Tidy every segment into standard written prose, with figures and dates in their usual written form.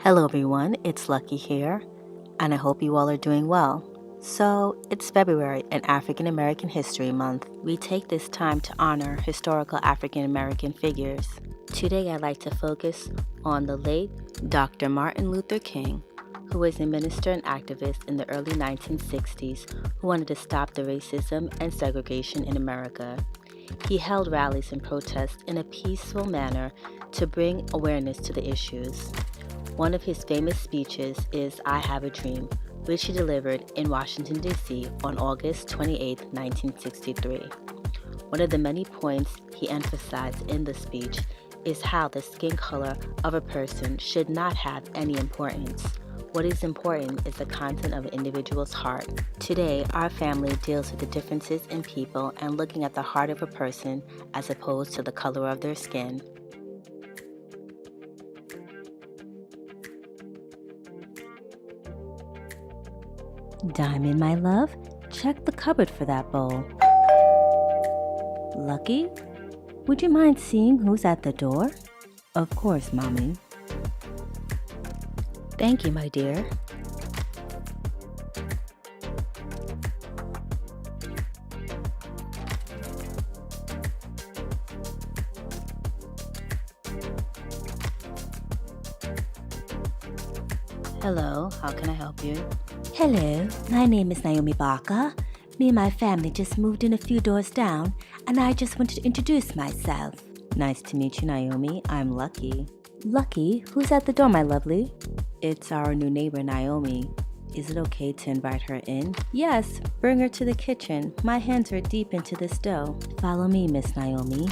Hello, everyone. It's Lucky here, and I hope you all are doing well. So, it's February and African American History Month. We take this time to honor historical African American figures. Today, I'd like to focus on the late Dr. Martin Luther King, who was a minister and activist in the early 1960s who wanted to stop the racism and segregation in America. He held rallies and protests in a peaceful manner to bring awareness to the issues. One of his famous speeches is I Have a Dream, which he delivered in Washington, D.C. on August 28, 1963. One of the many points he emphasized in the speech is how the skin color of a person should not have any importance. What is important is the content of an individual's heart. Today, our family deals with the differences in people and looking at the heart of a person as opposed to the color of their skin. Diamond, my love, check the cupboard for that bowl. Lucky, would you mind seeing who's at the door? Of course, Mommy. Thank you, my dear. Hello, how can I help you? Hello, my name is Naomi Barker. Me and my family just moved in a few doors down, and I just wanted to introduce myself. Nice to meet you, Naomi. I'm Lucky. Lucky, who's at the door, my lovely? It's our new neighbor, Naomi. Is it okay to invite her in? Yes, Bring her to the kitchen. My hands are deep into this dough. follow me, Miss Naomi.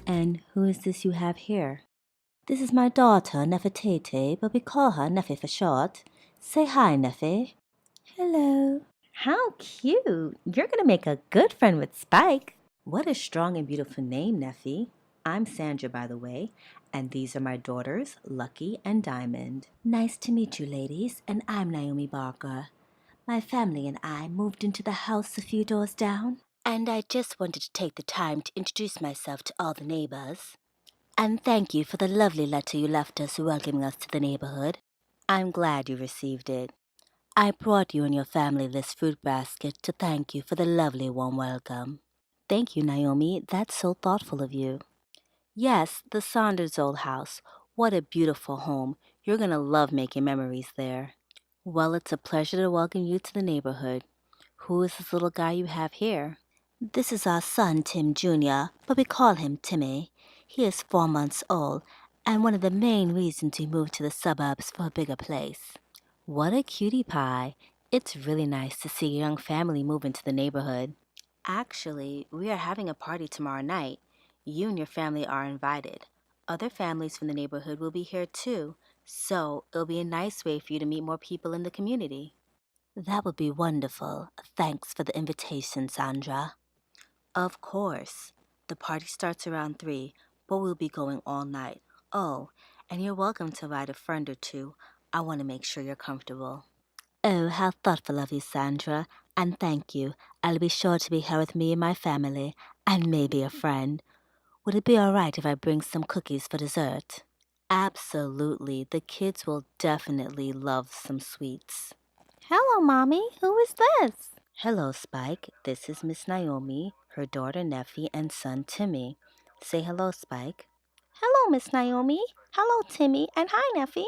And who is this you have here? This is my daughter, Nefertiti, but we call her Neffy for short. Say hi, Neffy. Hello. How cute. You're going to make a good friend with Spike. What a strong and beautiful name, Neffy. I'm Sandra, by the way, and these are my daughters, Lucky and Diamond. Nice to meet you, ladies, and I'm Naomi Barker. My family and I moved into the house a few doors down, and I just wanted to take the time to introduce myself to all the neighbors. And thank you for the lovely letter you left us welcoming us to the neighborhood. I'm glad you received it. I brought you and your family this fruit basket to thank you for the lovely warm welcome. Thank you, Naomi. That's so thoughtful of you. Yes, the Saunders old house. What a beautiful home. You're going to love making memories there. Well, it's a pleasure to welcome you to the neighborhood. Who is this little guy you have here? This is our son, Tim Jr., but we call him Timmy. He is 4 months old, and one of the main reasons we moved to the suburbs for a bigger place. What a cutie pie. It's really nice to see a young family move into the neighborhood. Actually, we are having a party tomorrow night. You and your family are invited. Other families from the neighborhood will be here too, so it'll be a nice way for you to meet more people in the community. That would be wonderful. Thanks for the invitation, Sandra. Of course. The party starts around 3, but we'll be going all night. Oh, and you're welcome to invite a friend or two. I want to make sure you're comfortable. Oh, how thoughtful of you, Sandra, and thank you. I'll be sure to be here with me and my family, and maybe a friend. Would it be all right if I bring some cookies for dessert? Absolutely. The kids will definitely love some sweets. Hello, Mommy. Who is this? Hello, Spike. This is Miss Naomi, her daughter Neffy, and son Timmy. Say hello, Spike. Hello, Miss Naomi. Hello, Timmy, and hi, Neffy.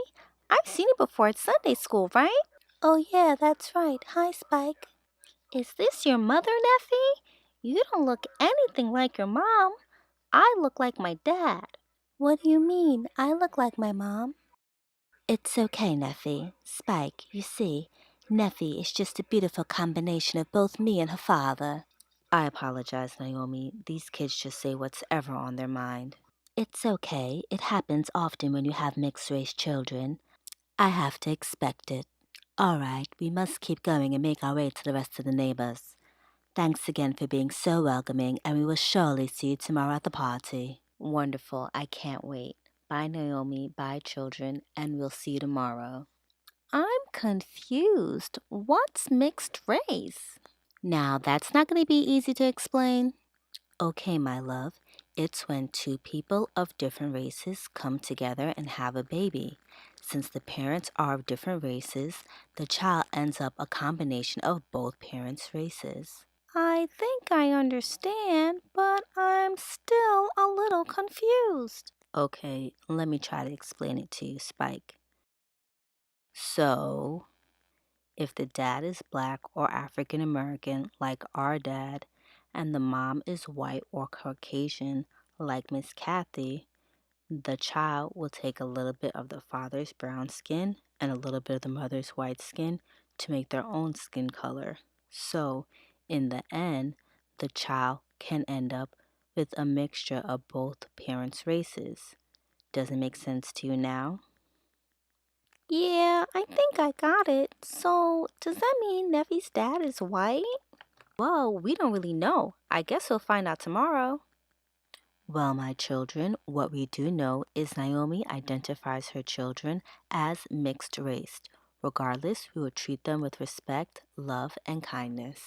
I've seen you before at Sunday school, right? Oh, yeah, that's right. Hi, Spike. Is this your mother, Neffy? You don't look anything like your mom. I look like my dad. What do you mean, I look like my mom? It's okay, Neffy. Spike, you see, Neffy is just a beautiful combination of both me and her father. I apologize, Naomi. These kids just say what's ever on their mind. It's okay. It happens often when you have mixed-race children. I have to expect it. All right, we must keep going and make our way to the rest of the neighbors. Thanks again for being so welcoming, and we will surely see you tomorrow at the party. Wonderful. I can't wait. Bye, Naomi. Bye, children, and we'll see you tomorrow. I'm confused. What's mixed race? Now, that's not going to be easy to explain. Okay, my love. It's when two people of different races come together and have a baby. Since the parents are of different races, the child ends up a combination of both parents' races. I think I understand, but I'm still a little confused. Okay, let me try to explain it to you, Spike. So, if the dad is black or African American, like our dad, and the mom is white or Caucasian, like Miss Kathy, the child will take a little bit of the father's brown skin and a little bit of the mother's white skin to make their own skin color. So, in the end, the child can end up with a mixture of both parents' races. Does it make sense to you now? Yeah, I think I got it. So, does that mean Neffy's dad is white? Well, we don't really know. I guess we'll find out tomorrow. Well, my children, what we do know is Naomi identifies her children as mixed race. Regardless, we will treat them with respect, love, and kindness.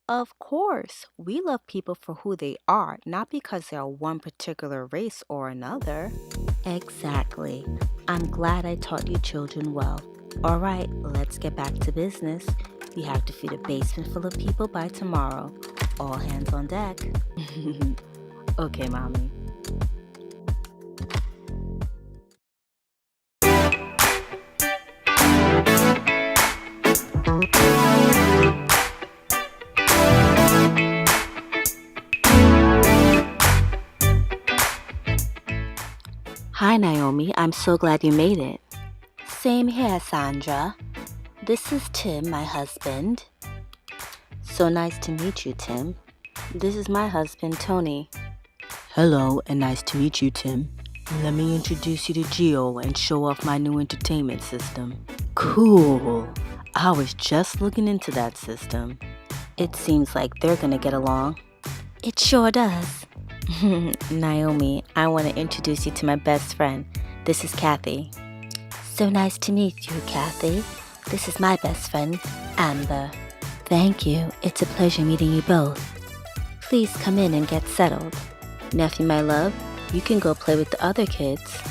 Of course, we love people for who they are, not because they are one particular race or another. Exactly. I'm glad I taught you children well. All right, let's get back to business. We have to feed a basement full of people by tomorrow. All hands on deck. Okay, Mommy. Hi, Naomi. I'm so glad you made it. Same here, Sandra. This is Tim, my husband. So nice to meet you, Tim. This is my husband, Tony. Hello, and nice to meet you, Tim. Let me introduce you to Geo and show off my new entertainment system. Cool. I was just looking into that system. It seems like they're gonna get along. It sure does. Naomi, I want to introduce you to my best friend. This is Kathy. So nice to meet you, Kathy. This is my best friend, Amber. Thank you. It's a pleasure meeting you both. Please come in and get settled. Nephew, my love, you can go play with the other kids.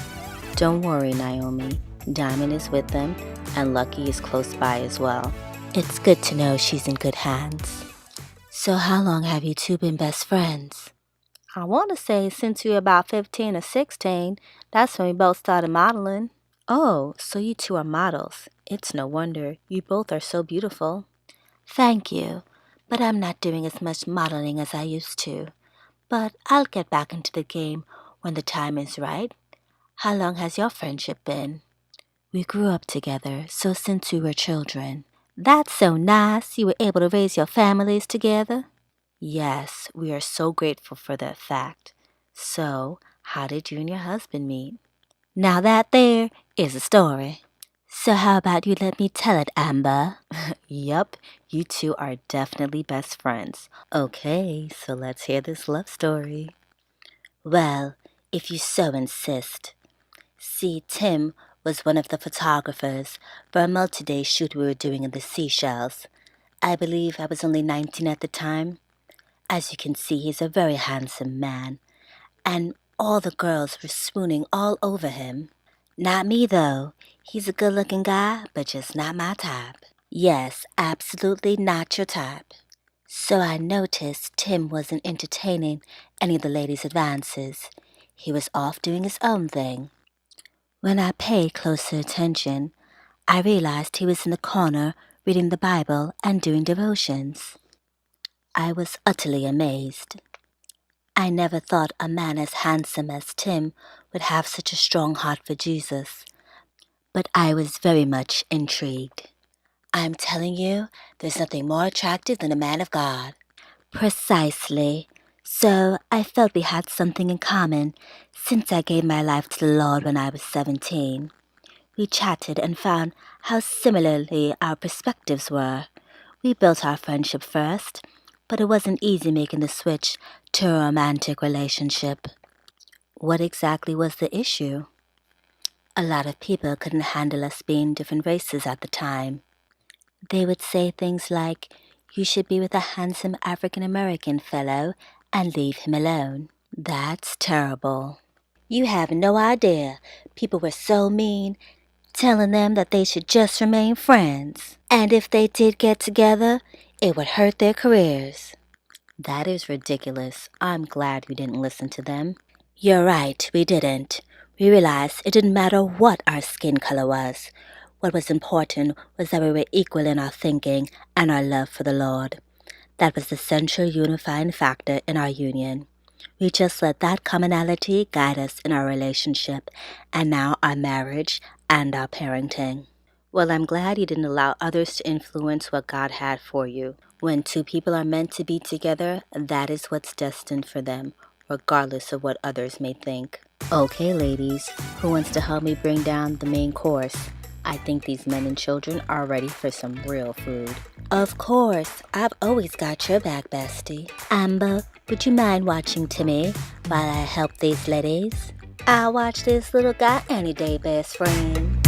Don't worry, Naomi. Diamond is with them, and Lucky is close by as well. It's good to know she's in good hands. So how long have you two been best friends? I want to say since you were about 15 or 16. That's when we both started modeling. Oh, so you two are models. It's no wonder. You both are so beautiful. Thank you, but I'm not doing as much modeling as I used to. But I'll get back into the game when the time is right. How long has your friendship been? We grew up together, so since we were children. That's so nice. You were able to raise your families together? Yes, we are so grateful for that fact. So, how did you and your husband meet? Now that there is a story. So how about you let me tell it, Amber? Yup, you two are definitely best friends. Okay, so let's hear this love story. Well, if you so insist. See, Tim was one of the photographers for a multi-day shoot we were doing in the Seychelles. I believe I was only 19 at the time. As you can see, he's a very handsome man, and all the girls were swooning all over him. Not me, though. He's a good-looking guy, but just not my type. Yes, absolutely not your type. So I noticed Tim wasn't entertaining any of the ladies' advances. He was off doing his own thing. When I paid closer attention, I realized he was in the corner reading the Bible and doing devotions. I was utterly amazed. I never thought a man as handsome as Tim would have such a strong heart for Jesus, but I was very much intrigued. I'm telling you, there's nothing more attractive than a man of God. Precisely. So I felt we had something in common since I gave my life to the Lord when I was 17. We chatted and found how similarly our perspectives were. We built our friendship first, but it wasn't easy making the switch to a romantic relationship. What exactly was the issue? A lot of people couldn't handle us being different races at the time. They would say things like, "You should be with a handsome African American fellow and leave him alone." That's terrible. You have no idea. People were so mean, telling them that they should just remain friends. And if they did get together, it would hurt their careers. That is ridiculous. I'm glad we didn't listen to them. You're right, we didn't. We realized it didn't matter what our skin color was. What was important was that we were equal in our thinking and our love for the Lord. That was the central unifying factor in our union. We just let that commonality guide us in our relationship and now our marriage and our parenting. Well, I'm glad you didn't allow others to influence what God had for you. When two people are meant to be together, that is what's destined for them, regardless of what others may think. Okay, ladies, who wants to help me bring down the main course? I think these men and children are ready for some real food. Of course, I've always got your back, bestie. Amber, would you mind watching Timmy while I help these ladies? I'll watch this little guy any day, best friend.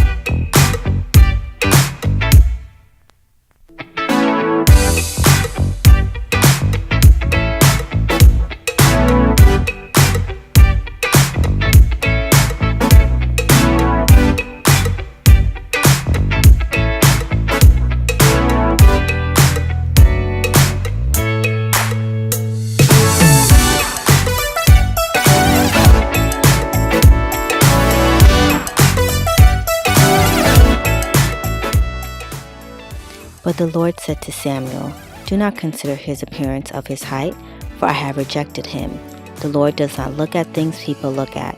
But the Lord said to Samuel, "Do not consider his appearance of his height, for I have rejected him. The Lord does not look at things people look at.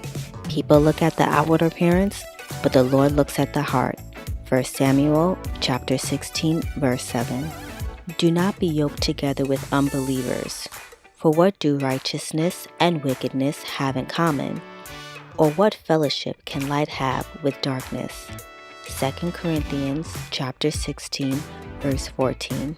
People look at the outward appearance, but the Lord looks at the heart." 1 Samuel chapter 16, verse 7. Do not be yoked together with unbelievers. For what do righteousness and wickedness have in common? Or what fellowship can light have with darkness? 2 Corinthians chapter 16, verse 14.